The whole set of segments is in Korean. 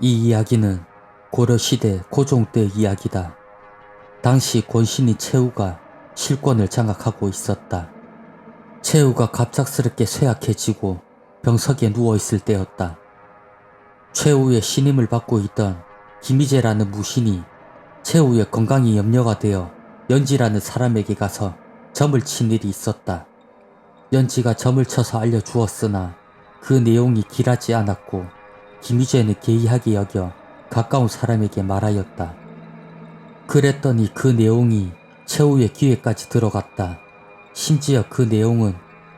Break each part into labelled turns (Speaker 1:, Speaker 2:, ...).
Speaker 1: 이 이야기는 고려시대 고종 때의 이야기다. 당시 권신인 최후가 실권을 장악하고 있었다. 최후가 갑작스럽게 쇠약해지고 병석에 누워있을 때였다. 최후의 신임을 받고 있던 김희재라는 무신이 최후의 건강이 염려가 되어 연지라는 사람에게 가서 점을 친 일이 있었다. 연지가 점을 쳐서 알려주었으나 그 내용이 길하지 않았고 김희재는 개의하게 여겨 가까운 사람에게 말하였다. 그랬더니 그 내용이 최후의 귀에까지 들어갔다. 심지어 그 내용은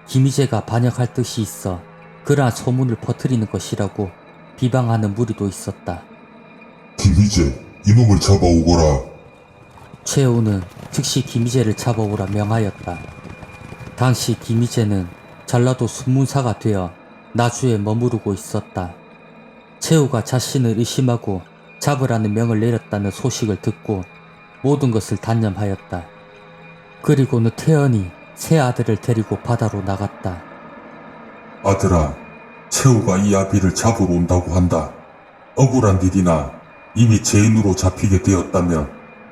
Speaker 1: 김희재가 반역할 뜻이 있어 그러한 소문을 퍼뜨리는 것이라고 비방하는 무리도 있었다.
Speaker 2: 김희재, 이놈을 잡아오거라.
Speaker 1: 최후는 즉시 김희재를 잡아오라 명하였다. 당시 김희재는 전라도 순문사가 되어 나주에 머무르고 있었다. 최후가 자신을 의심하고 잡으라는 명을 내렸다는 소식을 듣고 모든 것을 단념하였다. 그리고는 태연히 새 아들을 데리고 바다로 나갔다.
Speaker 2: 아들아, 최후가 이 아비를 잡으러 온다고 한다. 억울한 일이나 이미 죄인으로 잡히게 되었다면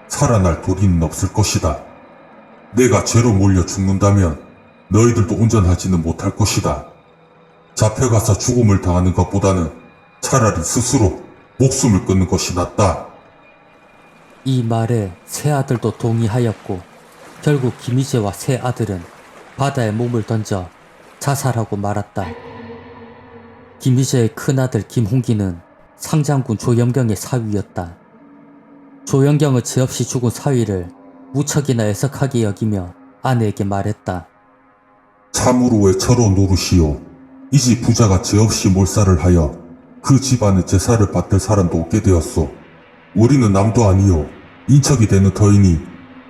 Speaker 2: 살아날 도리는 없을 것이다. 내가 죄로 몰려 죽는다면 너희들도 온전하지는 못할 것이다. 잡혀가서 죽음을 당하는 것보다는 차라리 스스로 목숨을 끊는 것이 낫다.
Speaker 1: 이 말에 새 아들도 동의하였고 결국 김희재와 새 아들은 바다에 몸을 던져 자살하고 말았다. 김희재의 큰아들 김홍기는 상장군 조영경의 사위였다. 조영경은 죄없이 죽은 사위를 무척이나 애석하게 여기며 아내에게 말했다.
Speaker 2: 참으로 외처로 노릇이요. 이 집 부자가 죄없이 몰살을 하여 그 집안의 제사를 받들 사람도 없게 되었소. 우리는 남도 아니요 인척이 되는 터이니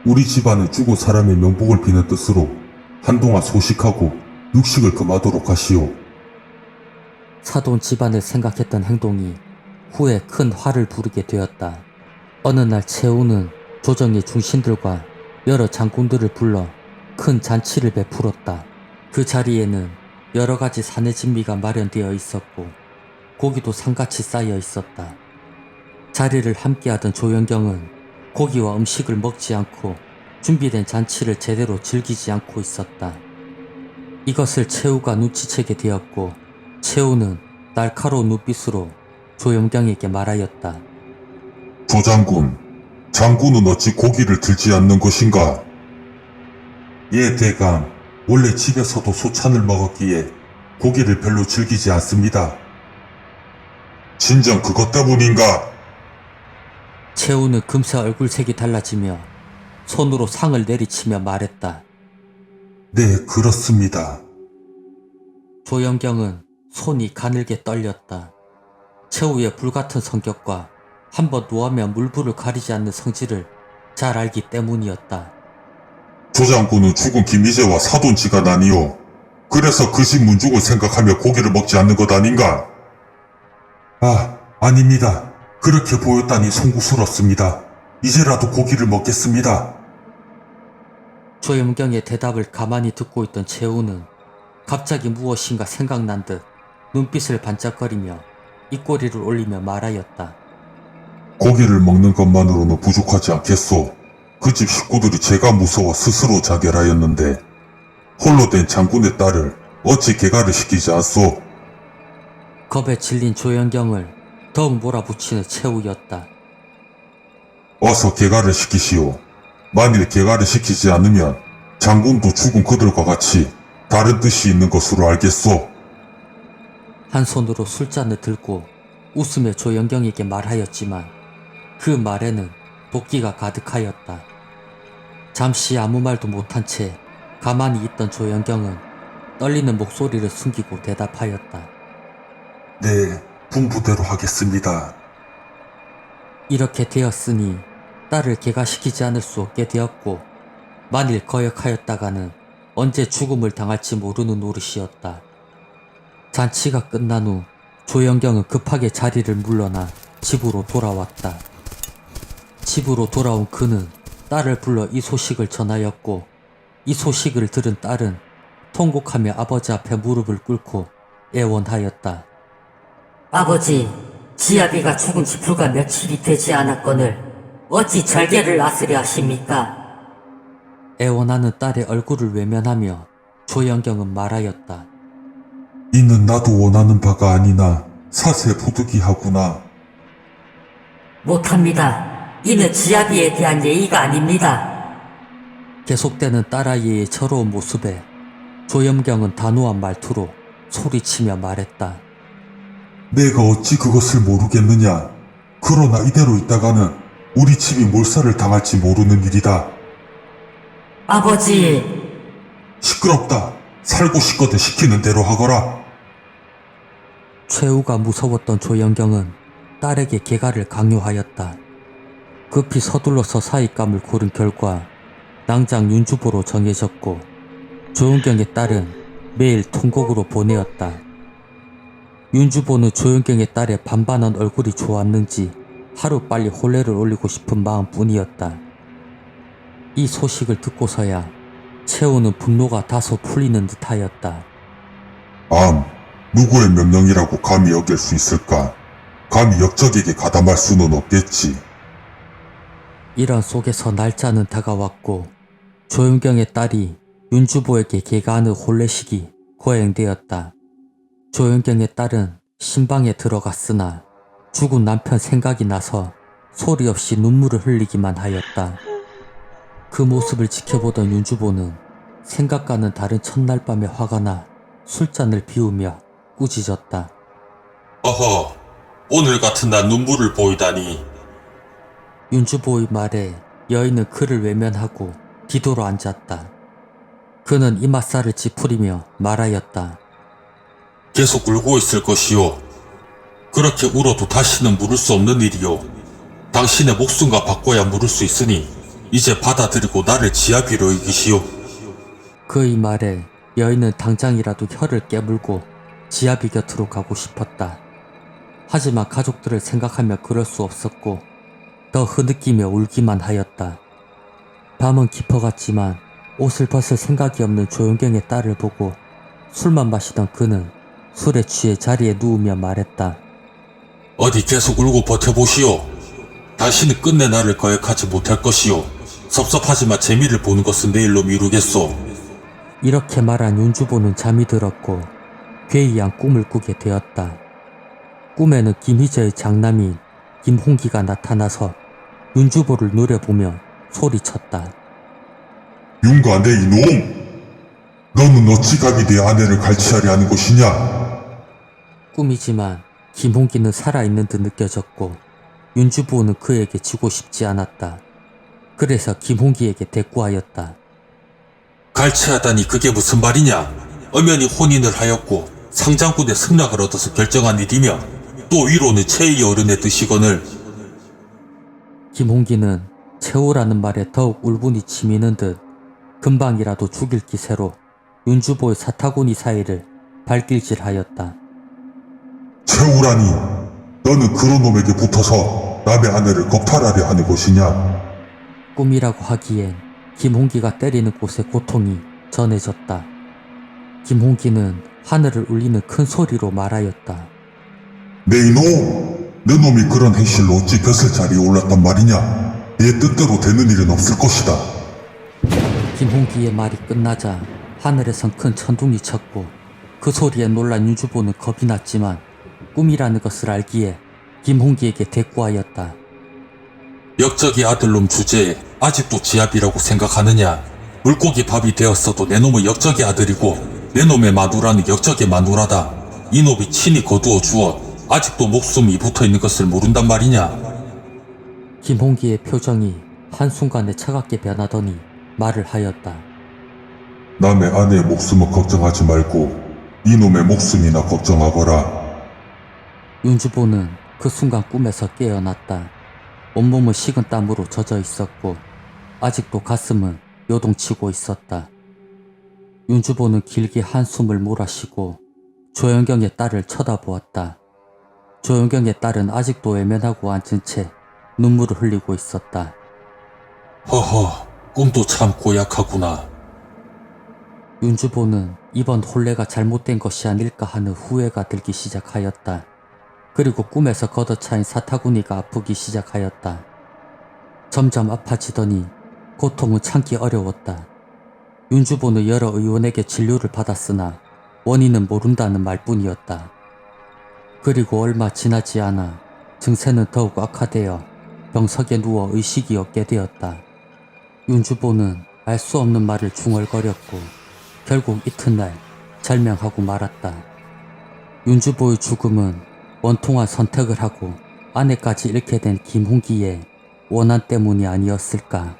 Speaker 2: 우리 집안은 죽은 사람의 명복을 비는 뜻으로 한동안 소식하고 육식을 금하도록 하시오.
Speaker 1: 사돈 집안을 생각했던 행동이 후에 큰 화를 부르게 되었다. 어느 날 최후는 조정의 중신들과 여러 장군들을 불러 큰 잔치를 베풀었다. 그 자리에는 여러 가지 사내 진미가 마련되어 있었고 고기도 상같이 쌓여 있었다. 자리를 함께하던 조영경은 고기와 음식을 먹지 않고 준비된 잔치를 제대로 즐기지 않고 있었다. 이것을 최후가 눈치채게 되었고 최후는 날카로운 눈빛으로 조영경에게 말하였다.
Speaker 2: 조장군, 장군은 어찌 고기를 들지 않는 것인가? 예, 대감. 원래 집에서도 소찬을 먹었기에 고기를 별로 즐기지 않습니다. 진정 그것 때문인가?
Speaker 1: 최후는 금세 얼굴색이 달라지며 손으로 상을 내리치며 말했다.
Speaker 2: 네, 그렇습니다.
Speaker 1: 조영경은 손이 가늘게 떨렸다. 최후의 불같은 성격과 한번 노하면 물불을 가리지 않는 성질을 잘 알기 때문이었다.
Speaker 2: 조장군은 죽은 김희재와 사돈지간 아니오. 그래서 그 집 문죽을 생각하며 고기를 먹지 않는 것 아닌가? 아닙니다. 그렇게 보였다니 송구스럽습니다. 이제라도 고기를 먹겠습니다.
Speaker 1: 조영경의 대답을 가만히 듣고 있던 최후는 갑자기 무엇인가 생각난 듯 눈빛을 반짝거리며 입꼬리를 올리며 말하였다.
Speaker 2: 고기를 먹는 것만으로는 부족하지 않겠소. 그 집 식구들이 제가 무서워 스스로 자결하였는데 홀로 된 장군의 딸을 어찌 개가를 시키지 않소.
Speaker 1: 겁에 질린 조영경을 더욱 몰아붙이는 최후였다.
Speaker 2: 어서 개가를 시키시오. 만일 개가를 시키지 않으면 장군도 죽은 그들과 같이 다른 뜻이 있는 것으로 알겠소.
Speaker 1: 한 손으로 술잔을 들고 웃으며 조영경에게 말하였지만 그 말에는 도끼가 가득하였다. 잠시 아무 말도 못한 채 가만히 있던 조영경은 떨리는 목소리를 숨기고 대답하였다.
Speaker 2: 네, 분부대로 하겠습니다.
Speaker 1: 이렇게 되었으니 딸을 개가시키지 않을 수 없게 되었고 만일 거역하였다가는 언제 죽음을 당할지 모르는 노릇이었다. 잔치가 끝난 후 조영경은 급하게 자리를 물러나 집으로 돌아왔다. 집으로 돌아온 그는 딸을 불러 이 소식을 전하였고 이 소식을 들은 딸은 통곡하며 아버지 앞에 무릎을 꿇고 애원하였다.
Speaker 3: 아버지, 지아비가 죽은 지 불과 며칠이 되지 않았거늘 어찌 절개를 나서려 하십니까?
Speaker 1: 애원하는 딸의 얼굴을 외면하며 조영경은 말하였다.
Speaker 2: 이는 나도 원하는 바가 아니나 사세 부득이하구나.
Speaker 3: 못합니다. 이는 지아비에 대한 예의가 아닙니다.
Speaker 1: 계속되는 딸아이의 철로운 모습에 조영경은 단호한 말투로 소리치며 말했다.
Speaker 2: 내가 어찌 그것을 모르겠느냐. 그러나 이대로 있다가는 우리 집이 몰살을 당할지 모르는 일이다.
Speaker 3: 아버지,
Speaker 2: 시끄럽다. 살고 싶거든 시키는 대로 하거라.
Speaker 1: 최우가 무서웠던 조영경은 딸에게 개가를 강요하였다. 급히 서둘러서 사익감을 고른 결과 낭장 윤주보로 정해졌고 조영경의 딸은 매일 통곡으로 보내었다. 윤주보는 조영경의 딸의 반반한 얼굴이 좋았는지 하루빨리 혼례를 올리고 싶은 마음뿐이었다. 이 소식을 듣고서야 채우는 분노가 다소 풀리는 듯하였다.
Speaker 2: 누구의 명령이라고 감히 여길 수 있을까? 감히 역적에게 가담할 수는 없겠지.
Speaker 1: 이런 속에서 날짜는 다가왔고 조영경의 딸이 윤주보에게 개가하는 혼례식이 거행되었다. 조영경의 딸은 신방에 들어갔으나 죽은 남편 생각이 나서 소리 없이 눈물을 흘리기만 하였다. 그 모습을 지켜보던 윤주보는 생각과는 다른 첫날 밤에 화가 나 술잔을 비우며 꾸짖었다.
Speaker 4: 어허, 오늘 같은 날 눈물을 보이다니.
Speaker 1: 윤주보의 말에 여인은 그를 외면하고 뒤돌아 앉았다. 그는 이맛살을 찌푸리며 말하였다.
Speaker 4: 계속 울고 있을 것이요. 그렇게 울어도 다시는 물을 수 없는 일이요. 당신의 목숨과 바꿔야 물을 수 있으니 이제 받아들이고 나를 지아비로 여기시오.
Speaker 1: 그의 말에 여인은 당장이라도 혀를 깨물고 지아비 곁으로 가고 싶었다. 하지만 가족들을 생각하며 그럴 수 없었고 더 흐느끼며 울기만 하였다. 밤은 깊어갔지만 옷을 벗을 생각이 없는 조영경의 딸을 보고 술만 마시던 그는 술에 취해 자리에 누우며 말했다.
Speaker 4: 어디 계속 울고 버텨보시오. 당신은 끝내 나를 거역하지 못할 것이오. 섭섭하지만 재미를 보는 것은 내일로 미루겠소.
Speaker 1: 이렇게 말한 윤주보는 잠이 들었고 괴이한 꿈을 꾸게 되었다. 꿈에는 김희재의 장남인 김홍기가 나타나서 윤주보를 노려보며 소리쳤다.
Speaker 2: 윤관대 이놈! 너는 어찌 감히 내 아내를 갈취하려 하는 것이냐?
Speaker 1: 꿈이지만 김홍기는 살아있는 듯 느껴졌고 윤주보는 그에게 지고 싶지 않았다. 그래서 김홍기에게 대꾸하였다.
Speaker 4: 갈취하다니 그게 무슨 말이냐? 엄연히 혼인을 하였고 상장군의 승낙을 얻어서 결정한 일이며 또 위로는 최의 어른의 뜻이거늘.
Speaker 1: 김홍기는 최호라는 말에 더욱 울분이 치미는 듯 금방이라도 죽일 기세로 윤주보의 사타구니 사이를 발길질하였다.
Speaker 2: 최우라니, 너는 그런 놈에게 붙어서 남의 아내를 겁탈하려 하는 것이냐?
Speaker 1: 꿈이라고 하기엔 김홍기가 때리는 곳의 고통이 전해졌다. 김홍기는 하늘을 울리는 큰 소리로 말하였다.
Speaker 2: 내 이놈! 내 놈이 그런 행실로 어찌 벼슬 자리에 올랐단 말이냐? 내 뜻대로 되는 일은 없을 것이다.
Speaker 1: 김홍기의 말이 끝나자 하늘에선 큰 천둥이 쳤고 그 소리에 놀란 윤주보는 겁이 났지만 꿈이라는 것을 알기에 김홍기에게 대꾸하였다.
Speaker 4: 역적이 아들놈 주제에 아직도 지압이라고 생각하느냐? 물고기 밥이 되었어도 내 놈은 역적의 아들이고 내 놈의 마누라는 역적의 마누라다. 이놈이 친히 거두어 주어 아직도 목숨이 붙어있는 것을 모른단 말이냐?
Speaker 1: 김홍기의 표정이 한순간에 차갑게 변하더니 말을 하였다.
Speaker 2: 남의 아내의 목숨을 걱정하지 말고 이놈의 목숨이나 걱정하거라.
Speaker 1: 윤주보는 그 순간 꿈에서 깨어났다. 온몸은 식은 땀으로 젖어 있었고 아직도 가슴은 요동치고 있었다. 윤주보는 길게 한숨을 몰아쉬고 조영경의 딸을 쳐다보았다. 조영경의 딸은 아직도 외면하고 앉은 채 눈물을 흘리고 있었다.
Speaker 4: 허허, 꿈도 참 고약하구나.
Speaker 1: 윤주보는 이번 혼례가 잘못된 것이 아닐까 하는 후회가 들기 시작하였다. 그리고 꿈에서 걷어차인 사타구니가 아프기 시작하였다. 점점 아파지더니 고통은 참기 어려웠다. 윤주보는 여러 의원에게 진료를 받았으나 원인은 모른다는 말뿐이었다. 그리고 얼마 지나지 않아 증세는 더욱 악화되어 병석에 누워 의식이 없게 되었다. 윤주보는 알 수 없는 말을 중얼거렸고 결국 이튿날 절명하고 말았다. 윤주보의 죽음은 원통한 선택을 하고 아내까지 잃게 된 김훈기의 원한 때문이 아니었을까.